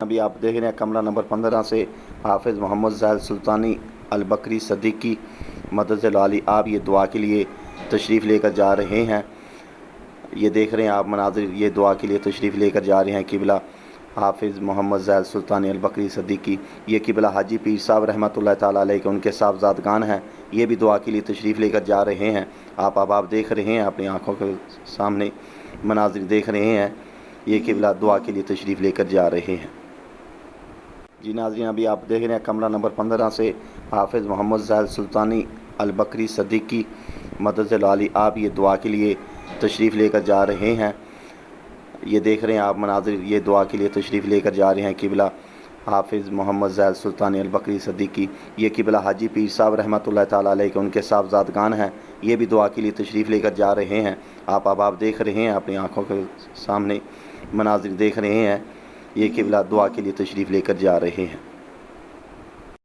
अभी आप देख रहे हैं कमरा नंबर 15 से हाफिज़ मोहम्मद ज़ाहिद सुल्तानी अलबकरी सदीकी मदद वाली आप ये दुआ के लिए तशरीफ़ लेकर जा रहे हैं। ये देख रहे हैं आप मनाज़िर, ये दुआ के लिए तशरीफ़ लेकर जा रहे हैं किबला हाफिज़ मोहम्मद ज़ाहिद सुल्तानी अलबकरी सदीकी। ये किबला हाजी पीर साहब रहमतुल्लाह ताला अलैह के उनके साहबजादगान हैं। ये भी दुआ के लिए तशरीफ़ लेकर जा रहे हैं। आप देख रहे हैं, अपनी आँखों के सामने मनाज़िर देख रहे हैं। ये किबला दुआ के लिए तशरीफ़ लेकर जा रहे हैं। जी नाज़रीन, अभी आप देख रहे हैं कमरा नंबर 15 से हाफिज़ मोहम्मद ज़ाहिद सुल्तानी अलबकरी सदीकी मदद वाली आप ये दुआ के लिए तशरीफ़ लेकर जा रहे हैं। ये देख रहे हैं आप मनाज़िर, ये दुआ के लिए तशरीफ़ लेकर जा रहे हैं किबला हाफिज़ मोहम्मद ज़ाहिद सुल्तानी अलबकरी सदीकी। ये किबला हाजी पीर साहब रहमतुल्लाह ताला अलैह के उनके साहबजादगान हैं। ये भी दुआ के लिए तशरीफ़ लेकर जा रहे हैं। आप देख रहे हैं, अपनी आँखों के सामने मनाज़िर देख रहे हैं। ये किबला दुआ के लिए तशरीफ़ लेकर जा रहे हैं।